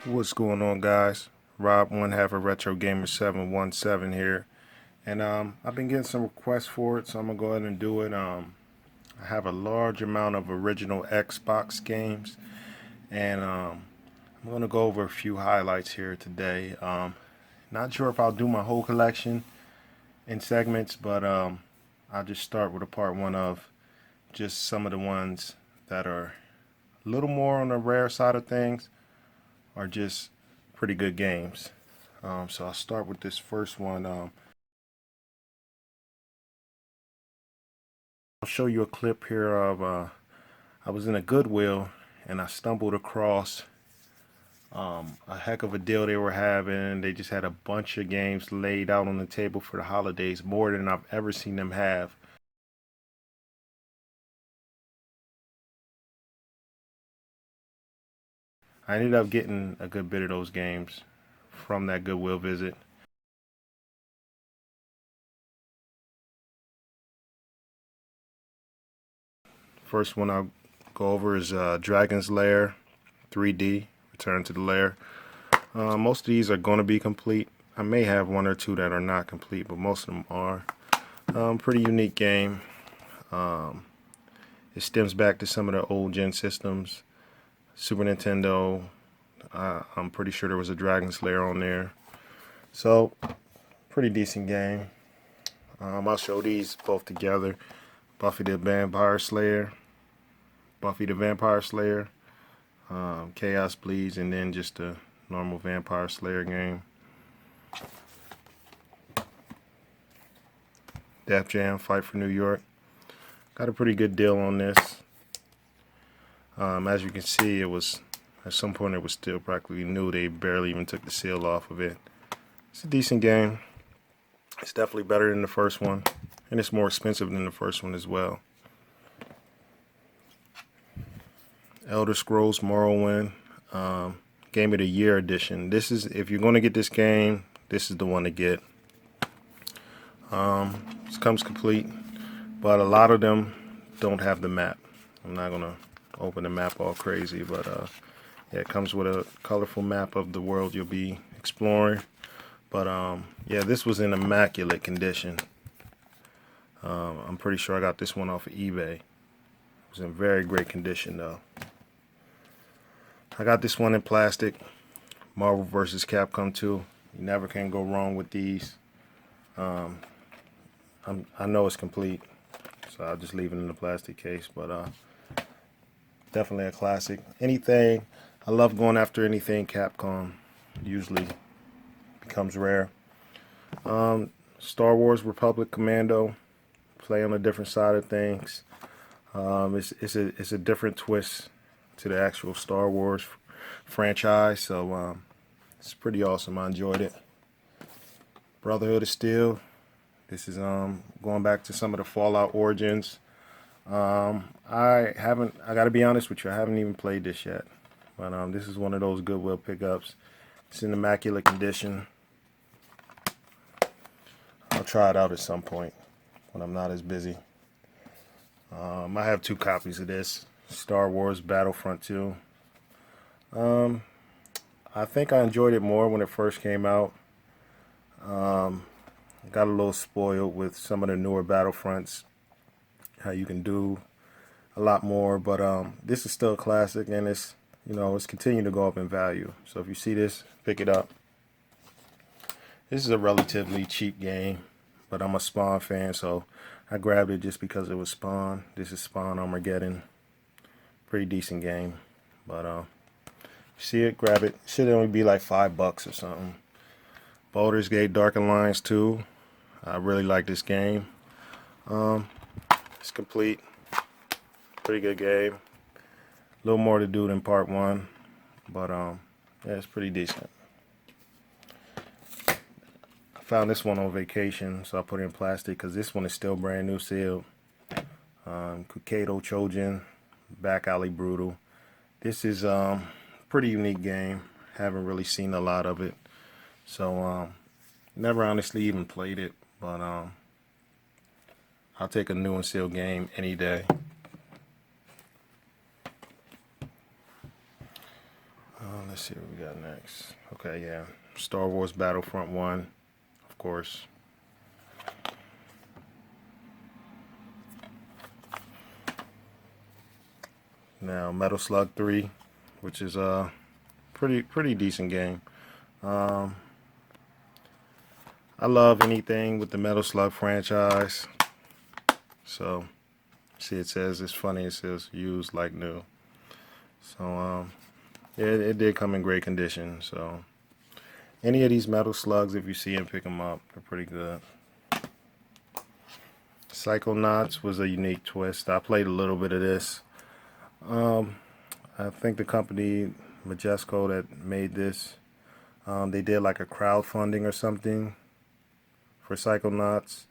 What's going on, guys? Rob, one half of Retro Gamer 717 here, and I've been getting some requests for it, so I'm gonna go ahead and do it. I have a large amount of original Xbox games, and I'm gonna go over a few highlights here today. Not sure if I'll do my whole collection in segments, but I'll just start with a part one of just some of the ones that are a little more on the rare side of things, are just pretty good games. So I'll start with this first one. I'll show you a clip here of I was in a Goodwill and I stumbled across a heck of a deal they were having. They just had a bunch of games laid out on the table for the holidays, more than I've ever seen them have. I ended up getting a good bit of those games from that Goodwill visit. First one I'll go over is Dragonslayer 3D, Return to the Lair. Most of these are going to be complete. I may have one or two that are not complete, but most of them are. Pretty unique game. It stems back to some of the old gen systems. Super Nintendo, I'm pretty sure there was a Dragonslayer on there. So, pretty decent game. I'll show these both together. Buffy the Vampire Slayer, Chaos Bleeds, and then just a normal Vampire Slayer game. Def Jam, Fight for New York. Got a pretty good deal on this. As you can see, it was at some point it was still practically new. They barely even took the seal off of it. It's a decent game. It's definitely better than the first one, and it's more expensive than the first one as well. Elder Scrolls Morrowind, Game of the Year edition. This is, if you're going to get this game, this is the one to get. This comes complete, but a lot of them don't have the map. I'm not gonna open the map all crazy, but yeah, it comes with a colorful map of the world you'll be exploring. But yeah, this was in immaculate condition. I'm pretty sure I got this one off of eBay. It was in very great condition though. I got this one in plastic. Marvel vs. Capcom 2. You never can go wrong with these. I know it's complete, so I'll just leave it in the plastic case, but definitely a classic. Anything, I love going after anything Capcom. Usually becomes rare. Star Wars Republic Commando, play on a different side of things. It's a different twist to the actual Star Wars franchise, so it's pretty awesome. I enjoyed it. Brotherhood of Steel. This is going back to some of the Fallout origins. I gotta be honest with you, I haven't even played this yet. But this is one of those Goodwill pickups. It's in immaculate condition. I'll try it out at some point when I'm not as busy. I have 2 copies of this. Star Wars Battlefront 2. I think I enjoyed it more when it first came out. Got a little spoiled with some of the newer Battlefronts, how you can do a lot more, but this is still a classic, and it's, you know, it's continuing to go up in value. So if you see this, pick it up. This is a relatively cheap game, but I'm a Spawn fan, so I grabbed it just because it was Spawn. This is Spawn Armageddon. Pretty decent game, but if you see it, grab it. Should only be like $5 or something. Baldur's Gate Dark Alliance 2. I really like this game. It's complete. Pretty good game. A little more to do than part 1, but yeah, it's pretty decent. I found this one on vacation, so I put it in plastic because this one is still brand new sealed. Cadle Children, Back Alley Brutal. This is pretty unique game. Haven't really seen a lot of it, so never honestly even played it, but I'll take a new and sealed game any day. Let's see what we got next. Okay, yeah. Star Wars Battlefront 1, of course. Now Metal Slug 3, which is a pretty decent game. I love anything with the Metal Slug franchise. So, see, it says it's funny. It says used like new. So, yeah, it did come in great condition. So, any of these Metal Slugs, if you see them, pick them up. They're pretty good. Psychonauts was a unique twist. I played a little bit of this. I think the company Majesco that made this, they did like a crowdfunding or something for Psychonauts,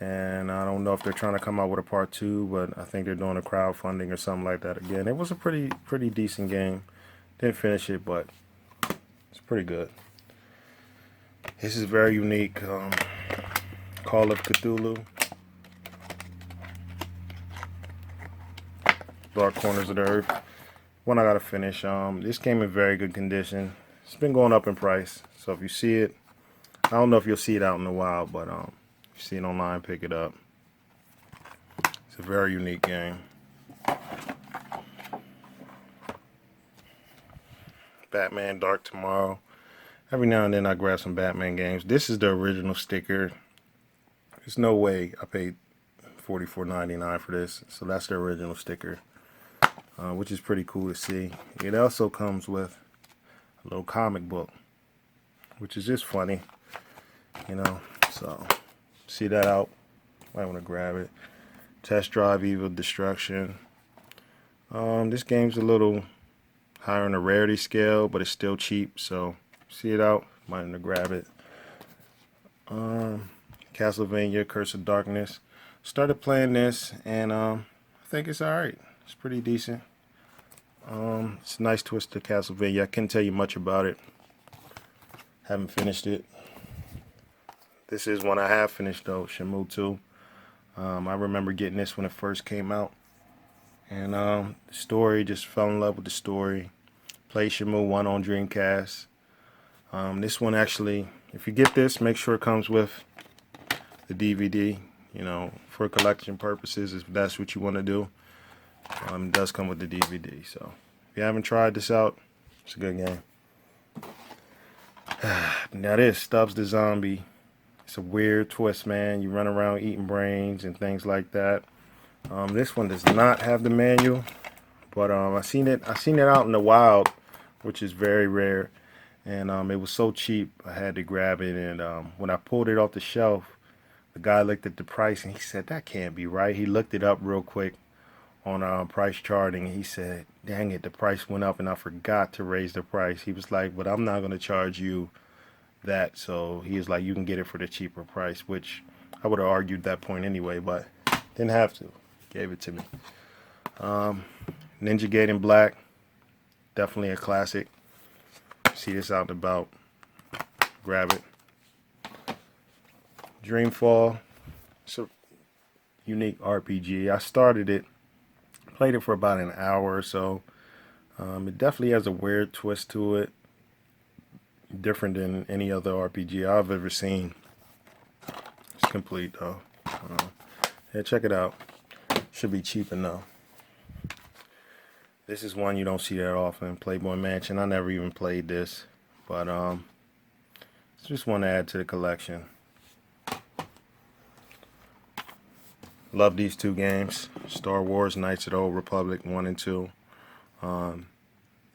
and I don't know if they're trying to come out with a part 2, but I think they're doing a crowdfunding or something like that again. It was a pretty decent game. Didn't finish it, but it's pretty good. This is very unique. Call of Cthulhu. Dark Corners of the Earth. One I gotta finish. This came in very good condition. It's been going up in price, so if you see it, I don't know if you'll see it out in the wild, but if you see it online, pick it up. It's a very unique game. Batman Dark Tomorrow. Every now and then I grab some Batman games. This is the original sticker. There's no way I paid $44.99 for this, so that's the original sticker. Which is pretty cool to see. It also comes with a little comic book, which is just funny, you know. So, see that out. Might want to grab it. Test Drive Evil Destruction. This game's a little higher on the rarity scale, but it's still cheap. So, see it out. Might want to grab it. Castlevania Curse of Darkness. Started playing this, and I think it's alright. It's pretty decent. It's a nice twist to Castlevania. I can't tell you much about it. Haven't finished it. This is one I have finished though, Shenmue 2. I remember getting this when it first came out. And the story, just fell in love with the story. Played Shenmue 1 on Dreamcast. This one actually, if you get this, make sure it comes with the DVD, you know, for collection purposes, if that's what you want to do. It does come with the DVD, so if you haven't tried this out, it's a good game. Now this, Stubbs the Zombie. It's a weird twist, man. You run around eating brains and things like that. This one does not have the manual, but I seen it out in the wild, which is very rare, and it was so cheap I had to grab it. And when I pulled it off the shelf, the guy looked at the price and he said, "That can't be right." He looked it up real quick on price charting, and he said, "Dang it, the price went up and I forgot to raise the price." He was like, "But I'm not going to charge you that." So he was like, "You can get it for the cheaper price," which I would have argued that point anyway, but didn't have to. Gave it to me. Ninja Gaiden Black, definitely a classic. See this out and about, grab it. Dreamfall, it's a unique RPG. I started it, played it for about an hour or so. It definitely has a weird twist to it, different than any other RPG I've ever seen. It's complete though. Yeah, check it out. Should be cheap enough. This is one you don't see that often, Playboy Mansion. I never even played this, but it's just one to add to the collection. Love these two games, Star Wars Knights of the Old Republic 1 and 2.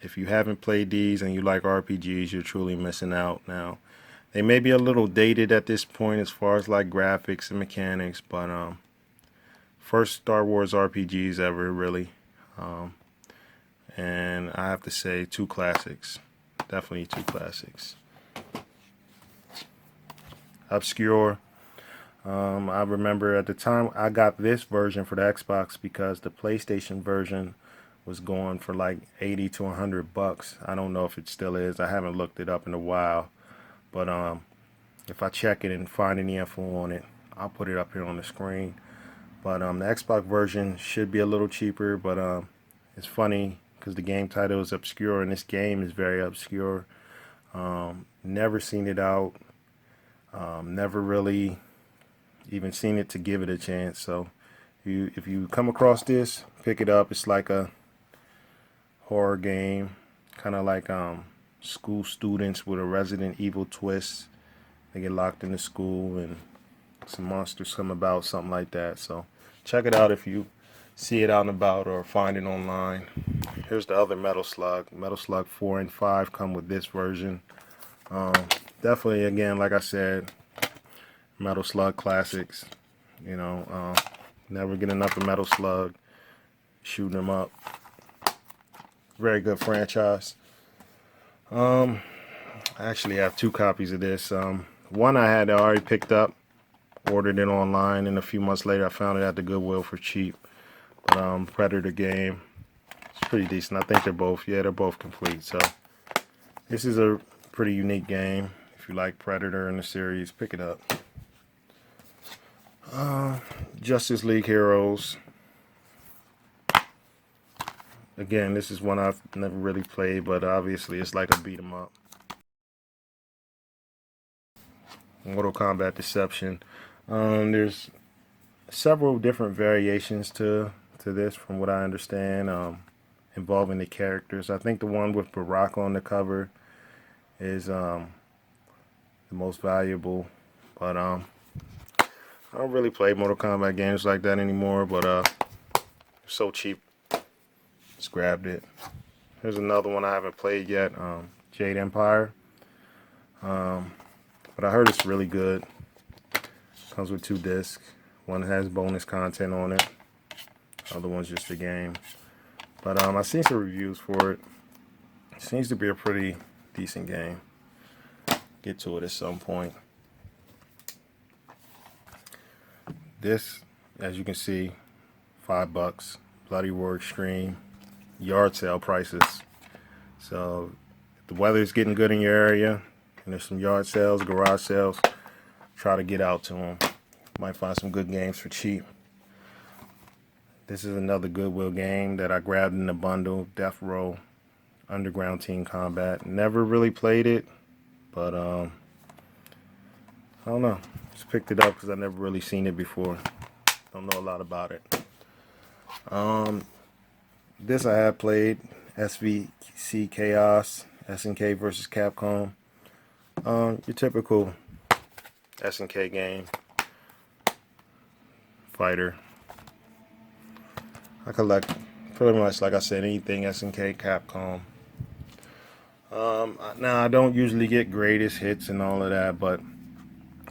If you haven't played these and you like RPGs, you're truly missing out. Now, they may be a little dated at this point as far as like graphics and mechanics, but first Star Wars RPGs ever, really. And I have to say, two classics. Definitely two classics. Obscure. I remember at the time I got this version for the Xbox because the PlayStation version was going for like 80 to 100 bucks. I don't know if it still is. I haven't looked it up in a while. But if I check it and find any info on it, I'll put it up here on the screen. But the Xbox version should be a little cheaper, but it's funny because the game title is obscure, and this game is very obscure. Never seen it out. Never really even seen it to give it a chance. So if you come across this, pick it up. It's like a horror game, kind of like school students with a Resident Evil twist. They get locked in the school and some monsters come about, something like that. So check it out if you see it out and about or find it online. Here's the other Metal Slug. Metal Slug 4 and 5 come with this version. Definitely, again, like I said, Metal Slug classics. You know, never get enough of Metal Slug. Shooting them up. Very good franchise. I actually have 2 copies of this. One I had already picked up, ordered it online, and a few months later I found it at the Goodwill for cheap. But Predator game, it's pretty decent. I think they're both complete. So this is a pretty unique game. If you like Predator in the series, pick it up. Justice League Heroes. Again, this is one I've never really played, but obviously it's like a beat 'em up. Mortal Kombat Deception. There's several different variations to this, from what I understand, involving the characters. I think the one with Barack on the cover is the most valuable, but I don't really play Mortal Kombat games like that anymore, but they're so cheap, just grabbed it. Here's another one I haven't played yet, Jade Empire, but I heard it's really good. Comes with 2 discs. One has bonus content on it, other one's just a game. But I've seen some reviews for it. It seems to be a pretty decent game. Get to it at some point. This, as you can see, $5. Bloody Roar Extreme. Yard sale prices. So if the weather is getting good in your area and there's some yard sales, garage sales, try to get out to them. Might find some good games for cheap. This is another Goodwill game that I grabbed in the bundle. Death Row Underground Team Combat. Never really played it, but I don't know. Just picked it up because I've never really seen it before. Don't know a lot about it. This I have played. SVC Chaos. SNK versus Capcom. Your typical SNK game. Fighter. I collect pretty much, like I said, anything SNK, Capcom. Now I don't usually get greatest hits and all of that, but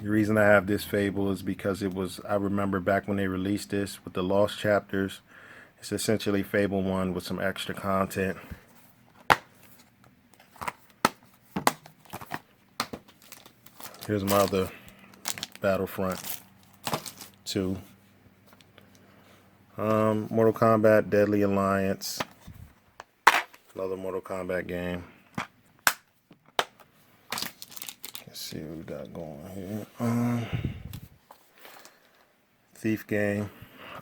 the reason I have this Fable is because I remember back when they released this with the Lost Chapters. It's essentially Fable 1 with some extra content. Here's my other Battlefront 2. Mortal Kombat Deadly Alliance. Another Mortal Kombat game. Let's see what we got going here. Thief game.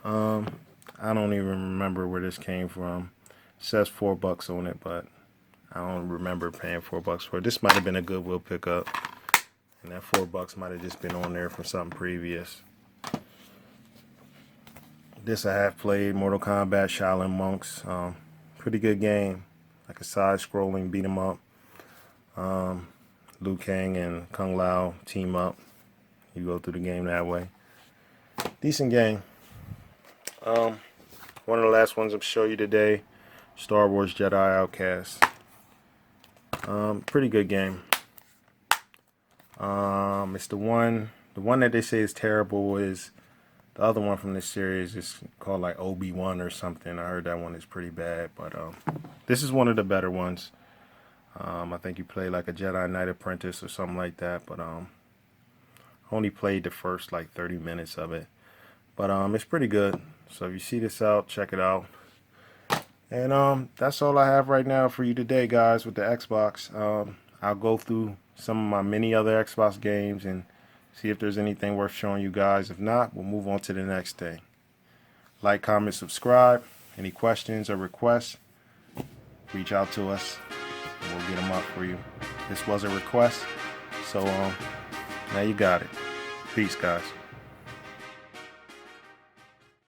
I don't even remember where this came from. It says $4 on it, but I don't remember paying $4 for it. This might have been a Goodwill pickup, and that $4 might have just been on there for something previous. This I have played, Mortal Kombat Shaolin Monks. Pretty good game, like a side-scrolling beat 'em up. Liu Kang and Kung Lao team up. You go through the game that way. Decent game. One of the last ones I'll show you today, Star Wars Jedi Outcast. Pretty good game. It's the one that they say is terrible is the other one from this series is called like Obi-Wan or something. I heard that one is pretty bad, but this is one of the better ones. I think you play like a Jedi Knight Apprentice or something like that, but only played the first like 30 minutes of it. But it's pretty good. So if you see this out, check it out. And that's all I have right now for you today, guys, with the Xbox. I'll go through some of my many other Xbox games and see if there's anything worth showing you guys. If not, we'll move on to the next thing. Like, comment, subscribe. Any questions or requests, reach out to us and we'll get them up for you. This was a request, so now you got it. Peace, guys.